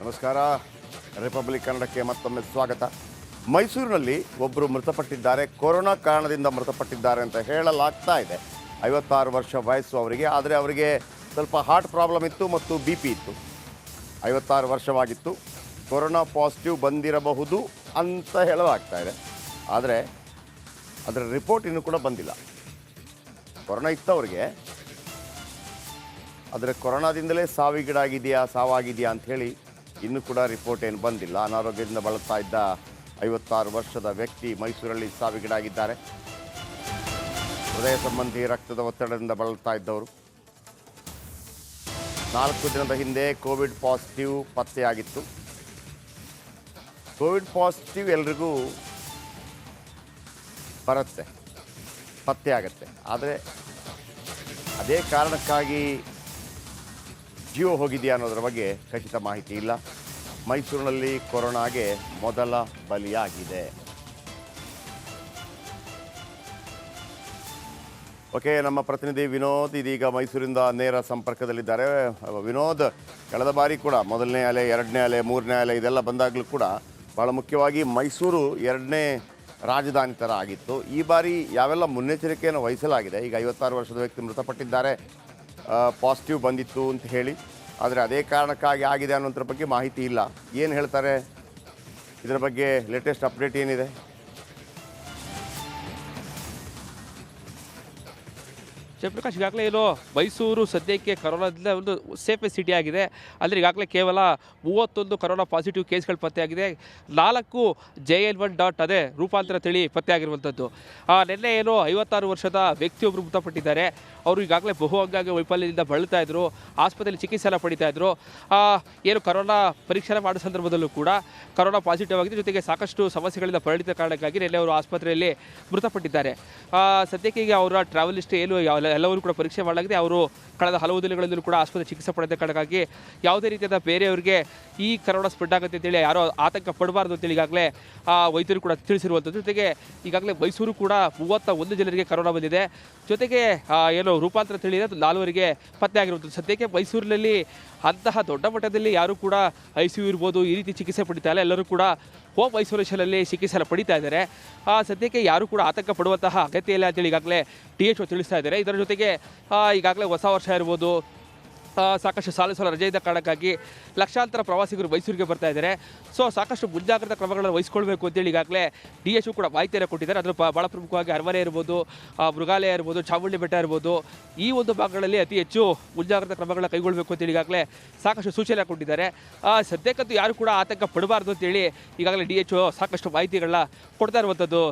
ನಮಸ್ಕಾರ. ರಿಪಬ್ಲಿಕ್ ಕನ್ನಡಕ್ಕೆ ಮತ್ತೊಮ್ಮೆ ಸ್ವಾಗತ. ಮೈಸೂರಿನಲ್ಲಿ ಒಬ್ಬರು ಮೃತಪಟ್ಟಿದ್ದಾರೆ. ಕೊರೋನಾ ಕಾರಣದಿಂದ ಮೃತಪಟ್ಟಿದ್ದಾರೆ ಅಂತ ಹೇಳಲಾಗ್ತಾ ಇದೆ. 56 ವರ್ಷ ವಯಸ್ಸು ಅವರಿಗೆ. ಆದರೆ ಅವರಿಗೆ ಸ್ವಲ್ಪ ಹಾರ್ಟ್ ಪ್ರಾಬ್ಲಮ್ ಇತ್ತು ಮತ್ತು ಬಿ ಪಿ ಇತ್ತು. 56 ವರ್ಷವಾಗಿತ್ತು. ಕೊರೋನಾ ಪಾಸಿಟಿವ್ ಬಂದಿರಬಹುದು ಅಂತ ಹೇಳಲಾಗ್ತಾ ಇದೆ. ಆದರೆ ಅದರ ರಿಪೋರ್ಟ್ ಇನ್ನೂ ಕೂಡ ಬಂದಿಲ್ಲ. ಕೊರೋನಾ ಇತ್ತು ಅವರಿಗೆ, ಆದರೆ ಕೊರೋನಾದಿಂದಲೇ ಸಾವಾಗಿದೆಯಾ ಅಂಥೇಳಿ ಇನ್ನೂ ಕೂಡ ರಿಪೋರ್ಟ್ ಏನು ಬಂದಿಲ್ಲ. ಅನಾರೋಗ್ಯದಿಂದ ಬಳಲ್ತಾ ಇದ್ದ 56 ವರ್ಷದ ವ್ಯಕ್ತಿ ಮೈಸೂರಲ್ಲಿ ಸಾವಿಗೀಡಾಗಿದ್ದಾರೆ. ಹೃದಯ ಸಂಬಂಧಿ ರಕ್ತದ ಒತ್ತಡದಿಂದ ಬಳಲ್ತಾ ಇದ್ದವರು. 4 ದಿನದ ಹಿಂದೆ ಕೋವಿಡ್ ಪಾಸಿಟಿವ್ ಪತ್ತೆಯಾಗಿತ್ತು. ಕೋವಿಡ್ ಪಾಸಿಟಿವ್ ಎಲ್ರಿಗೂ ಬರುತ್ತೆ, ಪತ್ತೆಯಾಗತ್ತೆ. ಆದರೆ ಅದೇ ಕಾರಣಕ್ಕಾಗಿ ಜೀವ ಹೋಗಿದೆಯಾ ಅನ್ನೋದ್ರ ಬಗ್ಗೆ ಖಚಿತ ಮಾಹಿತಿ ಇಲ್ಲ. ಮೈಸೂರಿನಲ್ಲಿ ಕೊರೋನಾಗೆ ಮೊದಲ ಬಲಿಯಾಗಿದೆ. ಓಕೆ, ನಮ್ಮ ಪ್ರತಿನಿಧಿ ವಿನೋದ್ ಇದೀಗ ಮೈಸೂರಿಂದ ನೇರ ಸಂಪರ್ಕದಲ್ಲಿದ್ದಾರೆ. ವಿನೋದ್, ಕಳೆದ ಬಾರಿ ಕೂಡ ಮೊದಲನೇ ಅಲೆ, 2ನೇ ಅಲೆ, 3ನೇ ಅಲೆ ಇದೆಲ್ಲ ಬಂದಾಗಲೂ ಕೂಡ ಭಾಳ ಮುಖ್ಯವಾಗಿ ಮೈಸೂರು 2ನೇ ರಾಜಧಾನಿ ಥರ ಆಗಿತ್ತು. ಈ ಬಾರಿ ಯಾವೆಲ್ಲ ಮುನ್ನೆಚ್ಚರಿಕೆಯನ್ನು ವಹಿಸಲಾಗಿದೆ? ಈಗ 56 ವರ್ಷದ ವ್ಯಕ್ತಿ ಮೃತಪಟ್ಟಿದ್ದಾರೆ, ಪಾಸಿಟಿವ್ ಬಂದಿತ್ತು ಅಂತ ಹೇಳಿ. ಆದರೆ ಅದೇ ಕಾರಣಕ್ಕಾಗಿ ಆಗಿದೆ ಅನ್ನೋದ್ರ ಬಗ್ಗೆ ಮಾಹಿತಿ ಇಲ್ಲ. ಏನು ಹೇಳ್ತಾರೆ ಇದರ ಬಗ್ಗೆ? ಲೇಟೆಸ್ಟ್ ಅಪ್ಡೇಟ್ ಏನಿದೆ? ಜಯಪ್ರಕಾಶ್, ಈಗಾಗಲೇ ಏನು ಮೈಸೂರು ಸದ್ಯಕ್ಕೆ ಕರೋನಾದಿಂದ ಒಂದು ಸೇಫೆಸ್ಟ್ ಸಿಟಿ ಆಗಿದೆ. ಅಂದರೆ ಈಗಾಗಲೇ ಕೇವಲ 31 ಕರೋನಾ ಪಾಸಿಟಿವ್ ಕೇಸ್ಗಳು ಪತ್ತೆಯಾಗಿದೆ. 4 JN1 ಅದೇ ರೂಪಾಂತರ ತಳಿ ಪತ್ತೆಯಾಗಿರುವಂಥದ್ದು. ನಿನ್ನೆ ಏನು 56 ವರ್ಷದ ವ್ಯಕ್ತಿಯೊಬ್ಬರು ಮೃತಪಟ್ಟಿದ್ದಾರೆ. ಅವರು ಈಗಾಗಲೇ ಬಹು ಅಂಗಾಂಗ ವೈಫಲ್ಯದಿಂದ ಬಳಲ್ತಾ ಇದ್ದರು, ಆಸ್ಪತ್ರೆಯಲ್ಲಿ ಚಿಕಿತ್ಸೆ ಪಡಿತಾ ಇದ್ದರು. ಏನು ಕರೋನಾ ಪರೀಕ್ಷೆ ಮಾಡೋ ಸಂದರ್ಭದಲ್ಲೂ ಕೂಡ ಕರೋನಾ ಪಾಸಿಟಿವ್ ಆಗಿದೆ. ಜೊತೆಗೆ ಸಾಕಷ್ಟು ಸಮಸ್ಯೆಗಳಿಂದ ಬಳಲಿದ ಕಾರಣಕ್ಕಾಗಿ ನಿನ್ನೆ ಅವರು ಆಸ್ಪತ್ರೆಯಲ್ಲಿ ಮೃತಪಟ್ಟಿದ್ದಾರೆ. ಸದ್ಯಕ್ಕೆ ಈಗ ಅವರ ಟ್ರಾವೆಲ್ ಹಿಸ್ಟ್ರಿ ಏನು ಎಲ್ಲವರೂ ಕೂಡ ಪರೀಕ್ಷೆ ಮಾಡಲಾಗಿದೆ. ಅವರು ಕಳೆದ ಹಲವು ದಿನಗಳಲ್ಲೂ ಕೂಡ ಆಸ್ಪತ್ರೆ ಚಿಕಿತ್ಸೆ ಪಡೆದ ಕಾರಣಕ್ಕಾಗಿ ಯಾವುದೇ ರೀತಿಯಾದ ಬೇರೆಯವರಿಗೆ ಈ ಕರೋನಾ ಸ್ಪ್ರೆಡ್ ಆಗುತ್ತೆ ಅಂತೇಳಿ ಯಾರೋ ಆತಂಕ ಪಡಬಾರ್ದು ಅಂತೇಳಿ ಈಗಾಗಲೇ ವೈದ್ಯರು ಕೂಡ ತಿಳಿಸಿರುವಂಥದ್ದು. ಜೊತೆಗೆ ಈಗಾಗಲೇ ಮೈಸೂರು ಕೂಡ 31 ಜನರಿಗೆ ಕರೋನಾ ಬಂದಿದೆ. ಜೊತೆಗೆ ಏನು ರೂಪಾಂತರ ತಳಿ 4 ಪತ್ತೆ ಆಗಿರುವಂಥದ್ದು. ಸದ್ಯಕ್ಕೆ ಮೈಸೂರಿನಲ್ಲಿ ಅಂತಹ ದೊಡ್ಡ ಮಟ್ಟದಲ್ಲಿ ಯಾರು ಕೂಡ ICU ಇರ್ಬೋದು, ಈ ರೀತಿ ಚಿಕಿತ್ಸೆ ಪಡಿತಾ ಇಲ್ಲ. ಎಲ್ಲರೂ ಕೂಡ ಹೋಮ್ ಐಸೋಲೇಷನಲ್ಲಿ ಚಿಕಿತ್ಸೆ ಪಡಿತಾ ಇದ್ದಾರೆ. ಸದ್ಯಕ್ಕೆ ಯಾರು ಕೂಡ ಆತಂಕ ಪಡುವಂತಹ ಅಗತ್ಯ ಇಲ್ಲ ಅಂತೇಳಿ ಈಗಾಗಲೇ DHO ತಿಳಿಸ್ತಾ ಇದ್ದಾರೆ. ಇದರ ಜೊತೆಗೆ ಈಗಾಗಲೇ ಹೊಸ ವರ್ಷ ಇರ್ಬೋದು, ಸಾಕಷ್ಟು ಸಾಲು ರಜೆ ಇದ್ದ ಕಾರಣಕ್ಕಾಗಿ ಲಕ್ಷಾಂತರ ಪ್ರವಾಸಿಗರು ಮೈಸೂರಿಗೆ ಬರ್ತಾ ಇದ್ದಾರೆ. ಸೊ ಸಾಕಷ್ಟು ಮುಂಜಾಗ್ರತಾ ಕ್ರಮಗಳನ್ನು ವಹಿಸ್ಕೊಳ್ಬೇಕು ಅಂತೇಳಿ ಈಗಾಗಲೇ DHO ಕೂಡ ಮಾಹಿತಿಯನ್ನು ಕೊಟ್ಟಿದ್ದಾರೆ. ಅದರ ಭಾಳ ಪ್ರಮುಖವಾಗಿ ಅರಮನೆ ಇರ್ಬೋದು, ಮೃಗಾಲಯ ಇರ್ಬೋದು, ಚಾಮುಂಡಿ ಬೆಟ್ಟ ಇರ್ಬೋದು, ಈ ಒಂದು ಭಾಗಗಳಲ್ಲಿ ಅತಿ ಹೆಚ್ಚು ಮುಂಜಾಗ್ರತಾ ಕ್ರಮಗಳನ್ನ ಕೈಗೊಳ್ಳಬೇಕು ಅಂತೇಳಿ ಈಗಾಗಲೇ ಸಾಕಷ್ಟು ಸೂಚನೆ ಕೊಟ್ಟಿದ್ದಾರೆ. ಸದ್ಯಕ್ಕಂತೂ ಯಾರು ಕೂಡ ಆತಂಕ ಪಡಬಾರ್ದು ಅಂತೇಳಿ ಈಗಾಗಲೇ DHO ಸಾಕಷ್ಟು ಮಾಹಿತಿಗಳನ್ನ ಕೊಡ್ತಾ ಇರುವಂಥದ್ದು.